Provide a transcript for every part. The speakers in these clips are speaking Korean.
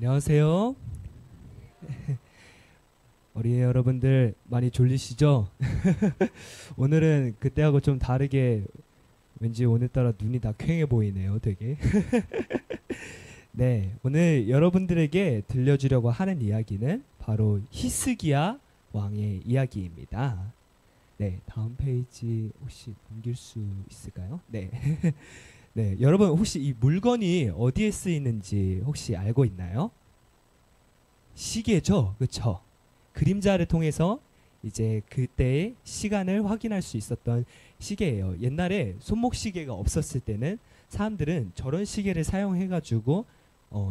안녕하세요. 우리 여러분들 많이 졸리시죠? 오늘은 그때하고 좀 다르게 왠지 오늘따라 눈이 다 퀭해 보이네요, 되게. 네, 오늘 여러분들에게 들려주려고 하는 이야기는 바로 히스기야 왕의 이야기입니다. 네, 다음 페이지 혹시 넘길 수 있을까요? 네. 네, 여러분 혹시 이 물건이 어디에 쓰이는지 혹시 알고 있나요? 시계죠, 그렇죠? 그림자를 통해서 이제 그때의 시간을 확인할 수 있었던 시계예요. 옛날에 손목 시계가 없었을 때는 사람들은 저런 시계를 사용해가지고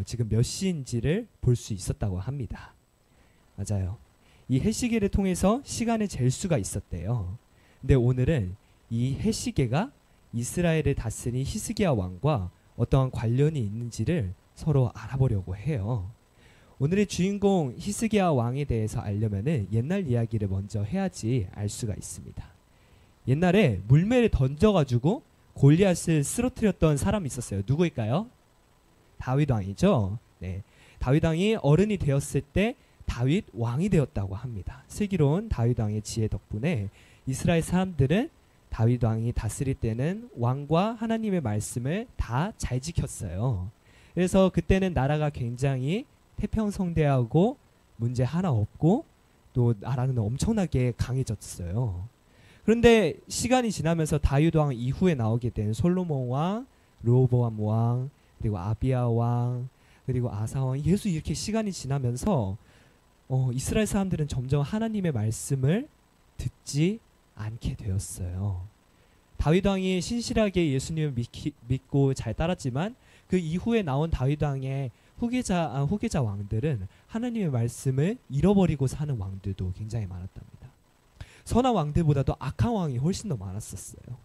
지금 몇 시인지를 볼 수 있었다고 합니다. 맞아요. 이 해시계를 통해서 시간을 잴 수가 있었대요. 근데 오늘은 이 해시계가 이스라엘을 다스린 히스기야 왕과 어떠한 관련이 있는지를 서로 알아보려고 해요. 오늘의 주인공 히스기야 왕에 대해서 알려면은 옛날 이야기를 먼저 해야지 알 수가 있습니다. 옛날에 물매를 던져가지고 골리앗을 쓰러뜨렸던 사람이 있었어요. 누구일까요? 다윗 왕이죠. 네, 다윗 왕이 어른이 되었을 때 다윗 왕이 되었다고 합니다. 슬기로운 다윗 왕의 지혜 덕분에 이스라엘 사람들은 다윗 왕이 다스릴 때는 왕과 하나님의 말씀을 다 잘 지켰어요. 그래서 그때는 나라가 굉장히 태평성대하고 문제 하나 없고 또 나라는 엄청나게 강해졌어요. 그런데 시간이 지나면서 다윗 왕 이후에 나오게 된 솔로몬 왕, 르호보암 왕, 그리고 아비야 왕, 그리고 아사 왕, 계속 이렇게 시간이 지나면서 이스라엘 사람들은 점점 하나님의 말씀을 듣지 않게 되었어요. 다윗 왕이 신실하게 예수님을 믿고 잘 따랐지만 그 이후에 나온 다윗 왕의 후계자 왕들은 하나님의 말씀을 잃어버리고 사는 왕들도 굉장히 많았답니다. 선한 왕들보다도 악한 왕이 훨씬 더 많았었어요.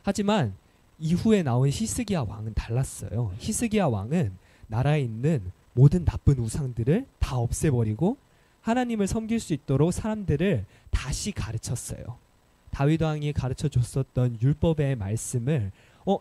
하지만 이후에 나온 히스기야 왕은 달랐어요. 히스기야 왕은 나라에 있는 모든 나쁜 우상들을 다 없애버리고 하나님을 섬길 수 있도록 사람들을 다시 가르쳤어요. 다윗 왕이 가르쳐 줬었던 율법의 말씀을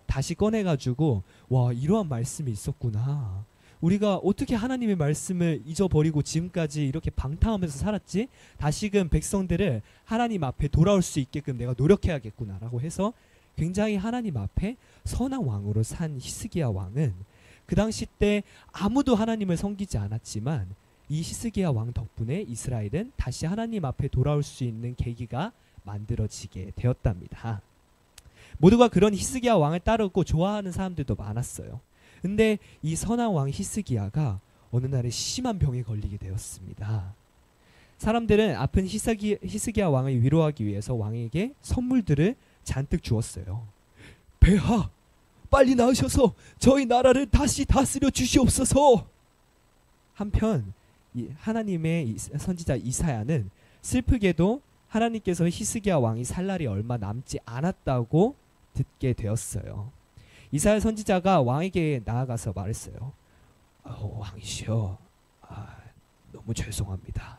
다시 꺼내가지고 와, 이러한 말씀이 있었구나. 우리가 어떻게 하나님의 말씀을 잊어버리고 지금까지 이렇게 방탕하면서 살았지? 다시금 백성들을 하나님 앞에 돌아올 수 있게끔 내가 노력해야겠구나 라고 해서 굉장히 하나님 앞에 선한 왕으로 산 히스기야 왕은 그 당시 때 아무도 하나님을 섬기지 않았지만 이 히스기야 왕 덕분에 이스라엘은 다시 하나님 앞에 돌아올 수 있는 계기가 만들어지게 되었답니다. 모두가 그런 히스기야 왕을 따르고 좋아하는 사람들도 많았어요. 근데 이 선한 왕 히스기야가 어느 날에 심한 병에 걸리게 되었습니다. 사람들은 아픈 히스기야 왕을 위로하기 위해서 왕에게 선물들을 잔뜩 주었어요. 폐하, 빨리 나으셔서 저희 나라를 다시 다스려 주시옵소서. 한편 하나님의 선지자 이사야는 슬프게도 하나님께서 히스기야 왕이 살 날이 얼마 남지 않았다고 듣게 되었어요. 이사야 선지자가 왕에게 나아가서 말했어요. 왕이시여, 너무 죄송합니다.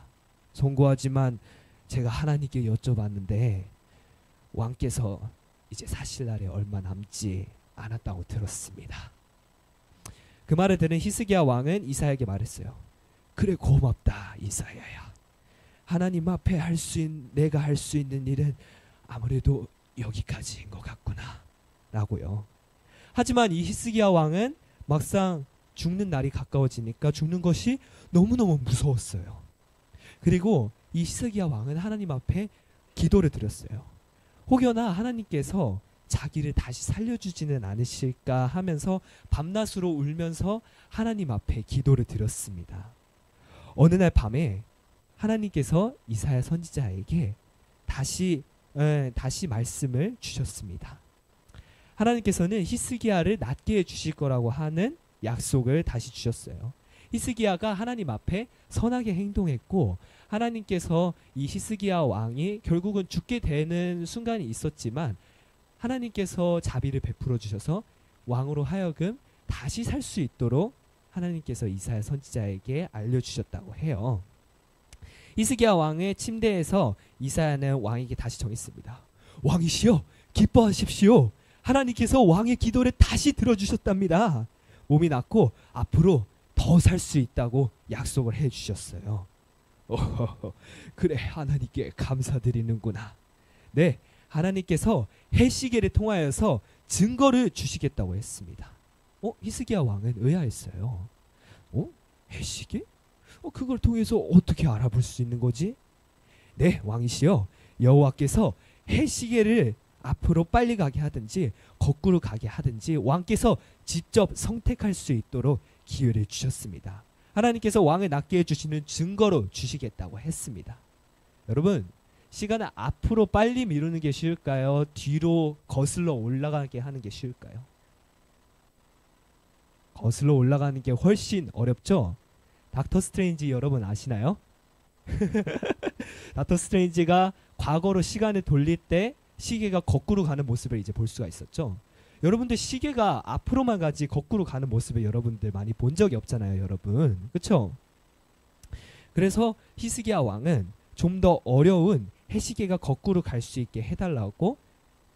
송구하지만 제가 하나님께 여쭤봤는데 왕께서 이제 사실 날에 얼마 남지 않았다고 들었습니다. 그 말을 들은 히스기야 왕은 이사야에게 말했어요. 그래, 고맙다 이사야야. 하나님 앞에 내가 할 수 있는 일은 아무래도 여기까지인 것 같구나 라고요. 하지만 이 히스기야 왕은 막상 죽는 날이 가까워지니까 죽는 것이 너무너무 무서웠어요. 그리고 이 히스기야 왕은 하나님 앞에 기도를 드렸어요. 혹여나 하나님께서 자기를 다시 살려주지는 않으실까 하면서 밤낮으로 울면서 하나님 앞에 기도를 드렸습니다. 어느 날 밤에 하나님께서 이사야 선지자에게 다시 말씀을 주셨습니다. 하나님께서는 히스기야를 낫게 해주실 거라고 하는 약속을 다시 주셨어요. 히스기야가 하나님 앞에 선하게 행동했고 하나님께서 이 히스기야 왕이 결국은 죽게 되는 순간이 있었지만 하나님께서 자비를 베풀어 주셔서 왕으로 하여금 다시 살 수 있도록 하나님께서 이사야 선지자에게 알려주셨다고 해요. 히스기야 왕의 침대에서 이사야는 왕에게 다시 정했습니다. 왕이시여, 기뻐하십시오. 하나님께서 왕의 기도를 다시 들어주셨답니다. 몸이 낫고 앞으로 더 살 수 있다고 약속을 해주셨어요. 그래, 하나님께 감사드리는구나. 네, 하나님께서 해시계를 통하여서 증거를 주시겠다고 했습니다. 히스기야 왕은 의아했어요. 해시계? 그걸 통해서 어떻게 알아볼 수 있는 거지? 네, 왕이시여, 여호와께서 해시계를 앞으로 빨리 가게 하든지 거꾸로 가게 하든지 왕께서 직접 선택할 수 있도록 기회를 주셨습니다. 하나님께서 왕을 낫게 해주시는 증거로 주시겠다고 했습니다. 여러분, 시간을 앞으로 빨리 미루는 게 쉬울까요? 뒤로 거슬러 올라가게 하는 게 쉬울까요? 거슬러 올라가는 게 훨씬 어렵죠? 닥터 스트레인지 여러분 아시나요? 닥터 스트레인지가 과거로 시간을 돌릴 때 시계가 거꾸로 가는 모습을 이제 볼 수가 있었죠. 여러분들 시계가 앞으로만 가지 거꾸로 가는 모습을 여러분들 많이 본 적이 없잖아요, 여러분. 그렇죠? 그래서 히스기야 왕은 좀 더 어려운 해시계가 거꾸로 갈 수 있게 해달라고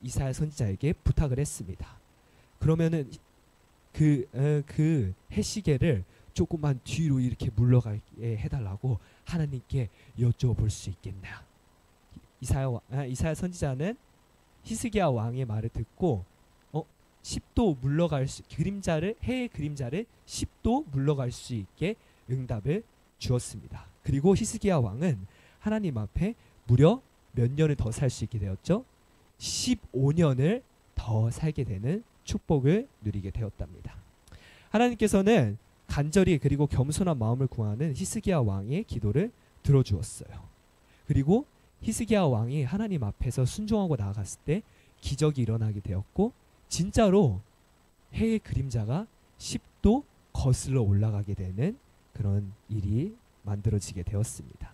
이사야 선지자에게 부탁을 했습니다. 그러면은 그 해시계를 조금만 뒤로 이렇게 물러가게 해달라고 하나님께 여쭤볼 수 있겠나? 이사야 선지자는 히스기야 왕의 말을 듣고 10도 물러갈 수, 해의 그림자를 10도 물러갈 수 있게 응답을 주었습니다. 그리고 히스기야 왕은 하나님 앞에 무려 몇 년을 더 살 수 있게 되었죠? 15년을 더 살게 되는 축복을 누리게 되었답니다. 하나님께서는 간절히 그리고 겸손한 마음을 구하는 히스기야 왕의 기도를 들어주었어요. 그리고 히스기야 왕이 하나님 앞에서 순종하고 나아갔을 때 기적이 일어나게 되었고, 진짜로 해의 그림자가 10도 거슬러 올라가게 되는 그런 일이 만들어지게 되었습니다.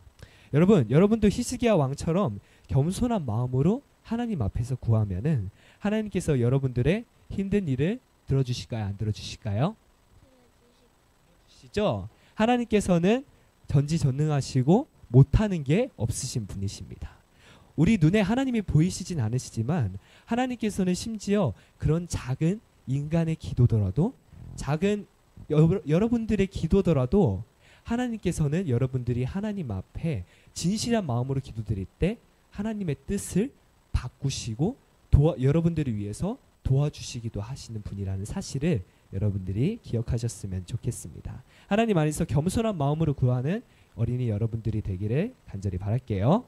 여러분도 히스기야 왕처럼 겸손한 마음으로 하나님 앞에서 구하면은 하나님께서 여러분들의 힘든 일을 들어주실까요? 안 들어주실까요? 들어주시죠. 하나님께서는 전지전능하시고 못하는 게 없으신 분이십니다. 우리 눈에 하나님이 보이시진 않으시지만 하나님께서는 심지어 그런 작은 인간의 기도더라도, 작은 여러분들의 기도더라도 하나님께서는 여러분들이 하나님 앞에 진실한 마음으로 기도드릴 때 하나님의 뜻을 바꾸시고 여러분들을 위해서 도와주시기도 하시는 분이라는 사실을 여러분들이 기억하셨으면 좋겠습니다. 하나님 안에서 겸손한 마음으로 구하는 어린이 여러분들이 되기를 간절히 바랄게요.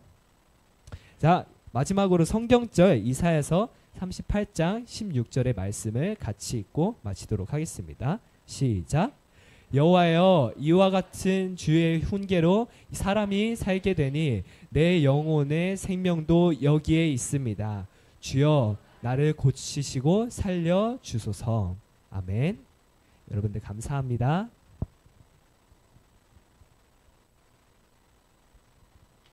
자, 마지막으로 성경절 이사야서 38장 16절의 말씀을 같이 읽고 마치도록 하겠습니다. 시작. 여호와여, 이와 같은 주의 훈계로 사람이 살게 되니 내 영혼의 생명도 여기에 있습니다. 주여, 나를 고치시고 살려 주소서. 아멘. 여러분들 감사합니다.